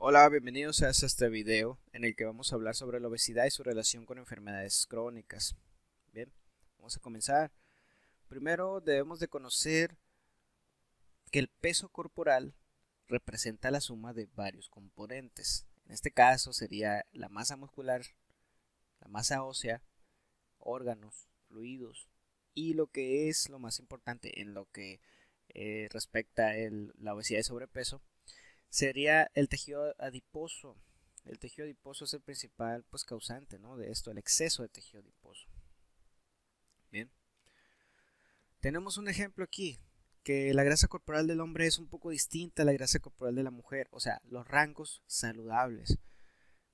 Hola, bienvenidos a este video en el que vamos a hablar sobre la obesidad y su relación con enfermedades crónicas. Bien, vamos a comenzar. Primero debemos de conocer que el peso corporal representa la suma de varios componentes. En este caso sería la masa muscular, la masa ósea, órganos, fluidos y lo que es lo más importante en lo que respecta a la obesidad y sobrepeso sería el tejido adiposo. El tejido adiposo es el principal causante, ¿no?, de esto, el exceso de tejido adiposo. Bien, tenemos un ejemplo aquí, que la grasa corporal del hombre es un poco distinta a la grasa corporal de la mujer, o sea, los rangos saludables.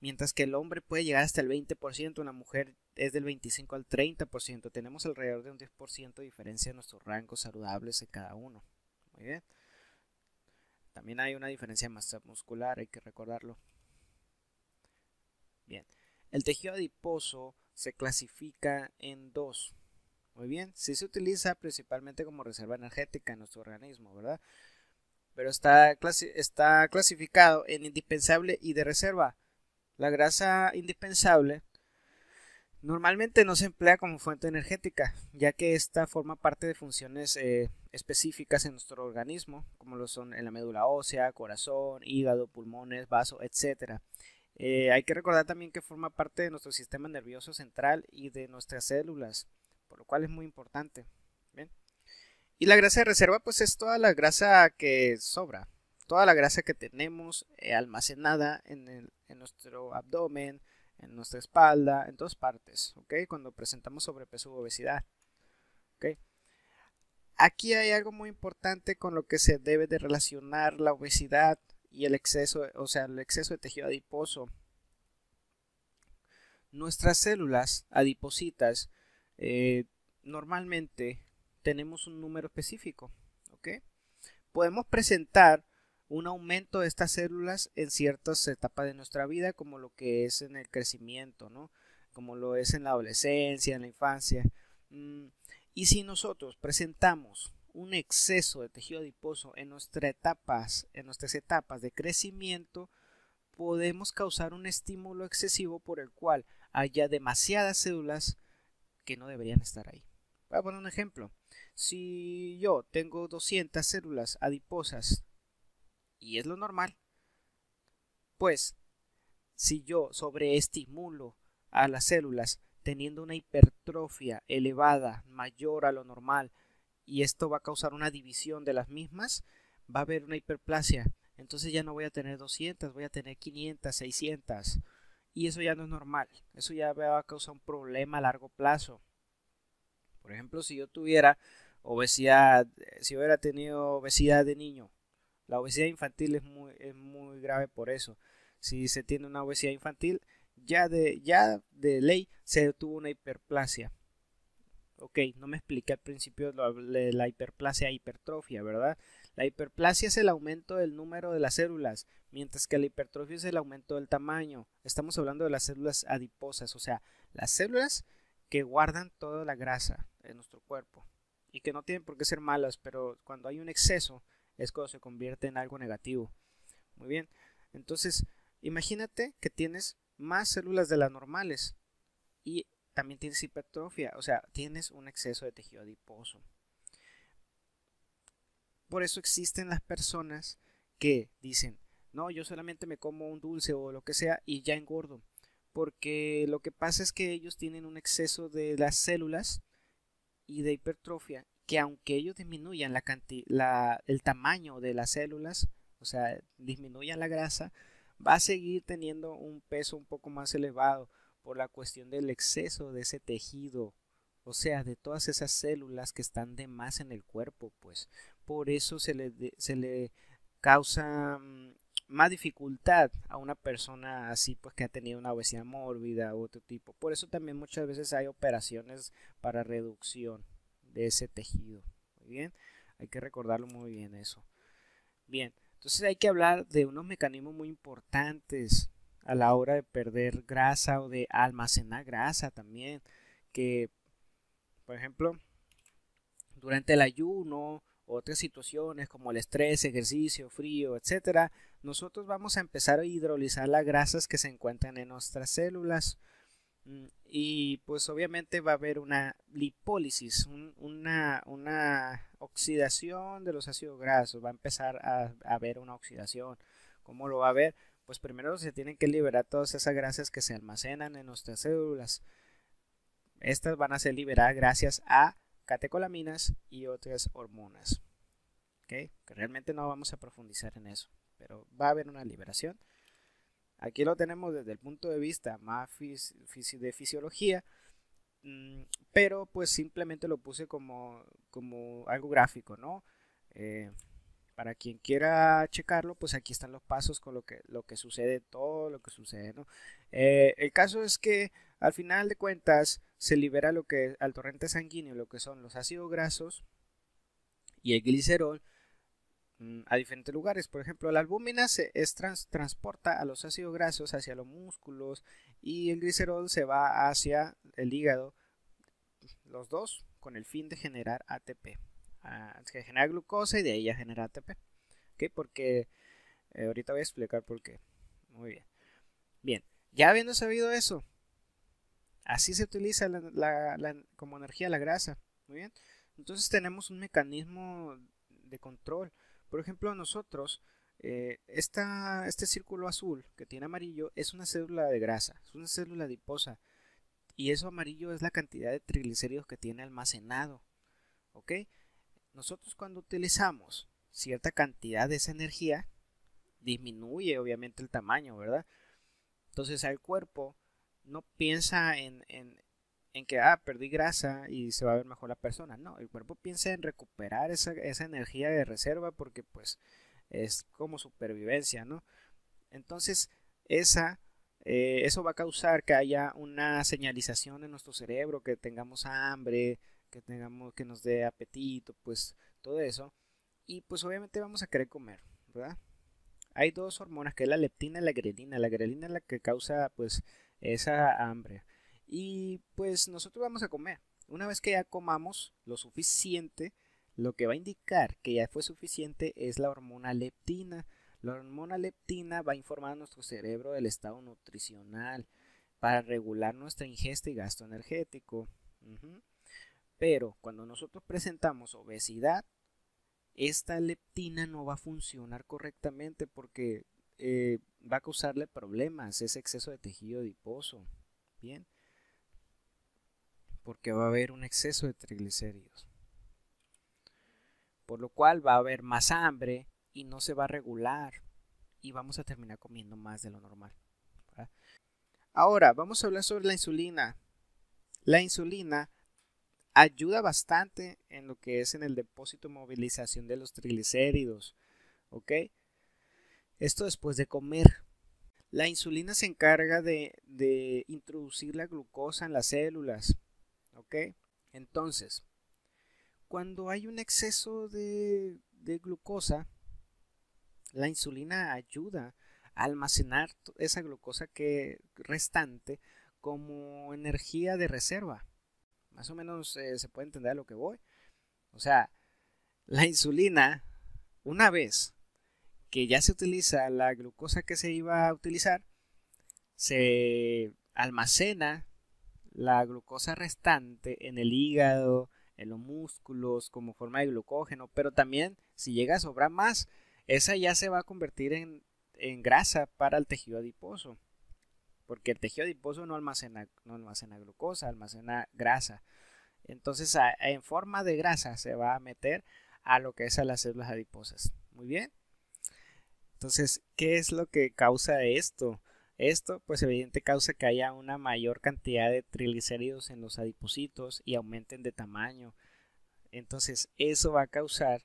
Mientras que el hombre puede llegar hasta el 20%, la mujer es del 25 al 30%. Tenemos alrededor de un 10% de diferencia en nuestros rangos saludables en cada uno. Muy bien. También hay una diferencia de masa muscular, hay que recordarlo. Bien, el tejido adiposo se clasifica en dos. Muy bien, sí se utiliza principalmente como reserva energética en nuestro organismo, ¿verdad? Pero está clasificado en indispensable y de reserva. La grasa indispensable normalmente no se emplea como fuente energética, ya que esta forma parte de funciones específicas en nuestro organismo, como lo son en la médula ósea, corazón, hígado, pulmones, vaso, etc. Hay que recordar también que forma parte de nuestro sistema nervioso central y de nuestras células, por lo cual es muy importante. ¿Bien? Y la grasa de reserva pues es toda la grasa que sobra, toda la grasa que tenemos almacenada en nuestro abdomen, en nuestra espalda, en todas partes, ¿ok? Cuando presentamos sobrepeso u obesidad, ¿ok? Aquí hay algo muy importante con lo que se debe de relacionar la obesidad y el exceso, o sea, el exceso de tejido adiposo. Nuestras células adipositas normalmente tenemos un número específico, ¿ok? Podemos presentar un aumento de estas células en ciertas etapas de nuestra vida, como lo que es en el crecimiento, ¿no? Como lo es en la adolescencia, en la infancia. Y si nosotros presentamos un exceso de tejido adiposo en nuestras etapas de crecimiento, podemos causar un estímulo excesivo por el cual haya demasiadas células que no deberían estar ahí. Voy a poner un ejemplo. Si yo tengo 200 células adiposas y es lo normal, pues si yo sobreestimulo a las células teniendo una hipertrofia elevada, mayor a lo normal, y esto va a causar una división de las mismas, va a haber una hiperplasia. Entonces ya no voy a tener 200, voy a tener 500, 600. Y eso ya no es normal. Eso ya va a causar un problema a largo plazo. Por ejemplo, si yo tuviera obesidad, si hubiera tenido obesidad de niño, la obesidad infantil es muy grave por eso. Si se tiene una obesidad infantil, ya de ley se tuvo una hiperplasia. Ok, no me expliqué al principio de la hiperplasia e hipertrofia, ¿verdad? La hiperplasia es el aumento del número de las células, mientras que la hipertrofia es el aumento del tamaño. Estamos hablando de las células adiposas, o sea, las células que guardan toda la grasa en nuestro cuerpo y que no tienen por qué ser malas, pero cuando hay un exceso es cuando se convierte en algo negativo. Muy bien, entonces imagínate que tienes más células de las normales y también tienes hipertrofia, o sea, tienes un exceso de tejido adiposo. Por eso existen las personas que dicen, no, yo solamente me como un dulce o lo que sea y ya engordo. Porque lo que pasa es que ellos tienen un exceso de las células y de hipertrofia, que aunque ellos disminuyan el tamaño de las células, o sea, disminuyan la grasa, va a seguir teniendo un peso un poco más elevado por la cuestión del exceso de ese tejido, o sea, de todas esas células que están de más en el cuerpo, pues por eso se le causa más dificultad a una persona así, pues que ha tenido una obesidad mórbida u otro tipo. Por eso también muchas veces hay operaciones para reducción de ese tejido. Muy bien, hay que recordarlo muy bien eso. Bien, entonces hay que hablar de unos mecanismos muy importantes a la hora de perder grasa o de almacenar grasa también, que por ejemplo durante el ayuno otras situaciones como el estrés, ejercicio, frío, etcétera, nosotros vamos a empezar a hidrolizar las grasas que se encuentran en nuestras células. Y pues obviamente va a haber una lipólisis, una oxidación de los ácidos grasos, va a empezar a haber una oxidación. ¿Cómo lo va a haber? Pues primero se tienen que liberar todas esas grasas que se almacenan en nuestras células. Estas van a ser liberadas gracias a catecolaminas y otras hormonas. ¿Okay? Que realmente no vamos a profundizar en eso, pero va a haber una liberación. Aquí lo tenemos desde el punto de vista más de fisiología, pero pues simplemente lo puse como algo gráfico, ¿no? Para quien quiera checarlo, pues aquí están los pasos con lo que sucede, todo lo que sucede, ¿no? El caso es que al final de cuentas se libera lo que al torrente sanguíneo, lo que son los ácidos grasos y el glicerol a diferentes lugares. Por ejemplo, la albúmina transporta a los ácidos grasos hacia los músculos y el glicerol se va hacia el hígado, los dos con el fin de generar ATP. Que genera glucosa y de ahí ya genera ATP. ¿Okay? Porque ahorita voy a explicar por qué. Muy bien. Bien, ya habiendo sabido eso, así se utiliza como energía la grasa. Muy bien. Entonces tenemos un mecanismo de control. Por ejemplo, nosotros, este círculo azul que tiene amarillo es una célula de grasa, es una célula adiposa. Y eso amarillo es la cantidad de triglicéridos que tiene almacenado. ¿Ok? Nosotros cuando utilizamos cierta cantidad de esa energía, disminuye obviamente el tamaño, ¿verdad? Entonces el cuerpo no piensa en que perdí grasa y se va a ver mejor la persona. No, el cuerpo piensa en recuperar esa energía de reserva porque pues es como supervivencia, ¿no? Entonces eso va a causar que haya una señalización en nuestro cerebro, que tengamos hambre, que nos dé apetito, pues todo eso. Y pues obviamente vamos a querer comer, ¿verdad? Hay dos hormonas que es la leptina y la grelina. La grelina es la que causa pues esa hambre. Y pues nosotros vamos a comer. Una vez que ya comamos lo suficiente, lo que va a indicar que ya fue suficiente es la hormona leptina. La hormona leptina va a informar a nuestro cerebro del estado nutricional para regular nuestra ingesta y gasto energético. Pero cuando nosotros presentamos obesidad, esta leptina no va a funcionar correctamente porque va a causarle problemas, ese exceso de tejido adiposo. Bien, porque va a haber un exceso de triglicéridos. Por lo cual va a haber más hambre y no se va a regular y vamos a terminar comiendo más de lo normal. ¿Verdad? Ahora, vamos a hablar sobre la insulina. La insulina ayuda bastante en lo que es en el depósito y movilización de los triglicéridos. ¿Ok? Esto después de comer. La insulina se encarga de introducir la glucosa en las células. ¿Ok? Entonces, cuando hay un exceso de glucosa, la insulina ayuda a almacenar esa glucosa restante como energía de reserva. Más o menos se puede entender a lo que voy. O sea, la insulina, una vez que ya se utiliza la glucosa que se iba a utilizar, se almacena la glucosa restante en el hígado, en los músculos, como forma de glucógeno, pero también si llega a sobrar más, esa ya se va a convertir en grasa para el tejido adiposo, porque el tejido adiposo no almacena glucosa, almacena grasa. Entonces en forma de grasa se va a meter a lo que es a las células adiposas. Muy bien. Entonces, ¿qué es lo que causa esto? Esto, pues evidente causa que haya una mayor cantidad de triglicéridos en los adipocitos y aumenten de tamaño. Entonces, eso va a causar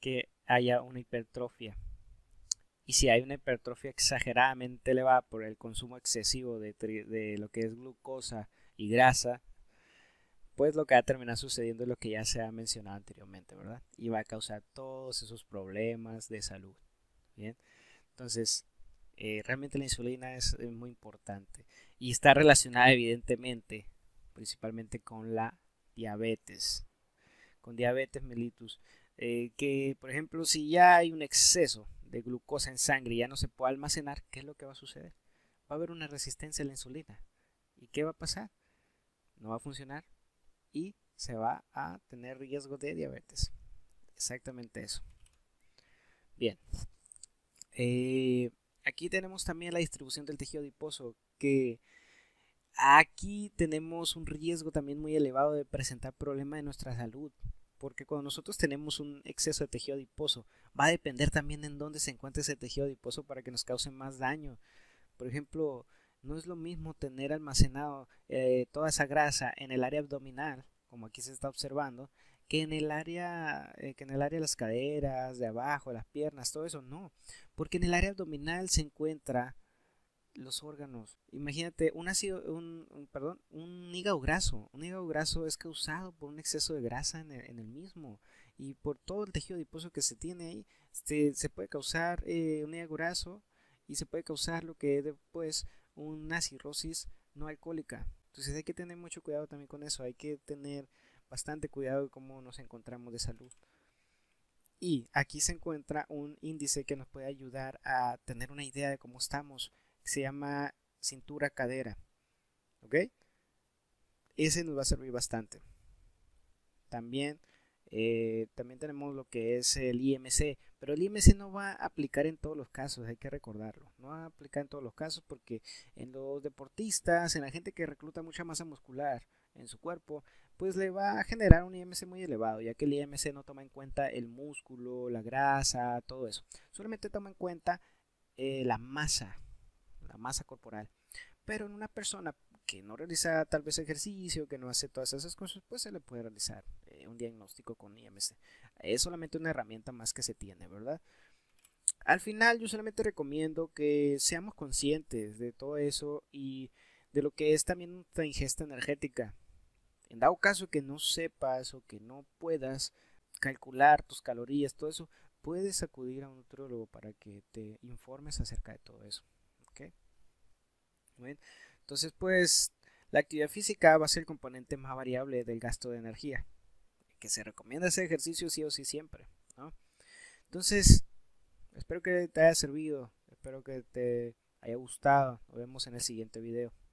que haya una hipertrofia. Y si hay una hipertrofia exageradamente elevada por el consumo excesivo de lo que es glucosa y grasa, pues lo que va a terminar sucediendo es lo que ya se ha mencionado anteriormente, ¿verdad? Y va a causar todos esos problemas de salud. Bien. Entonces, realmente la insulina es muy importante y está relacionada evidentemente, principalmente con la diabetes, con diabetes mellitus. Que por ejemplo si ya hay un exceso de glucosa en sangre y ya no se puede almacenar, ¿qué es lo que va a suceder? Va a haber una resistencia a la insulina. ¿Y qué va a pasar? No va a funcionar y se va a tener riesgo de diabetes. Exactamente eso. Bien. Aquí tenemos también la distribución del tejido adiposo, que aquí tenemos un riesgo también muy elevado de presentar problemas de nuestra salud, porque cuando nosotros tenemos un exceso de tejido adiposo, va a depender también en dónde se encuentre ese tejido adiposo para que nos cause más daño. Por ejemplo, no es lo mismo tener almacenado toda esa grasa en el área abdominal, como aquí se está observando, que en el área de las caderas, de abajo, de las piernas, todo eso, no, porque en el área abdominal se encuentra los órganos. Imagínate, un hígado graso. Un hígado graso es causado por un exceso de grasa en el mismo. Y por todo el tejido adiposo que se tiene ahí, se puede causar un hígado graso y se puede causar lo que es después una cirrosis no alcohólica. Entonces hay que tener mucho cuidado también con eso. Hay que tener bastante cuidado de cómo nos encontramos de salud. Y aquí se encuentra un índice que nos puede ayudar a tener una idea de cómo estamos. Se llama cintura cadera. ¿Ok? Ese nos va a servir bastante. También, también tenemos lo que es el IMC. Pero el IMC no va a aplicar en todos los casos, hay que recordarlo. No va a aplicar en todos los casos porque en los deportistas, en la gente que recluta mucha masa muscular en su cuerpo, pues le va a generar un IMC muy elevado, ya que el IMC no toma en cuenta el músculo, la grasa, todo eso. Solamente toma en cuenta la masa corporal. Pero en una persona que no realiza tal vez ejercicio, que no hace todas esas cosas, pues se le puede realizar un diagnóstico con IMC. Es solamente una herramienta más que se tiene, ¿verdad? Al final yo solamente recomiendo que seamos conscientes de todo eso y de lo que es también nuestra ingesta energética. En dado caso que no sepas o que no puedas calcular tus calorías, todo eso, puedes acudir a un nutriólogo para que te informes acerca de todo eso. ¿Ok? Muy bien. Entonces, pues la actividad física va a ser el componente más variable del gasto de energía, que se recomienda hacer ejercicio sí o sí siempre, ¿no? Entonces, espero que te haya servido, espero que te haya gustado. Nos vemos en el siguiente video.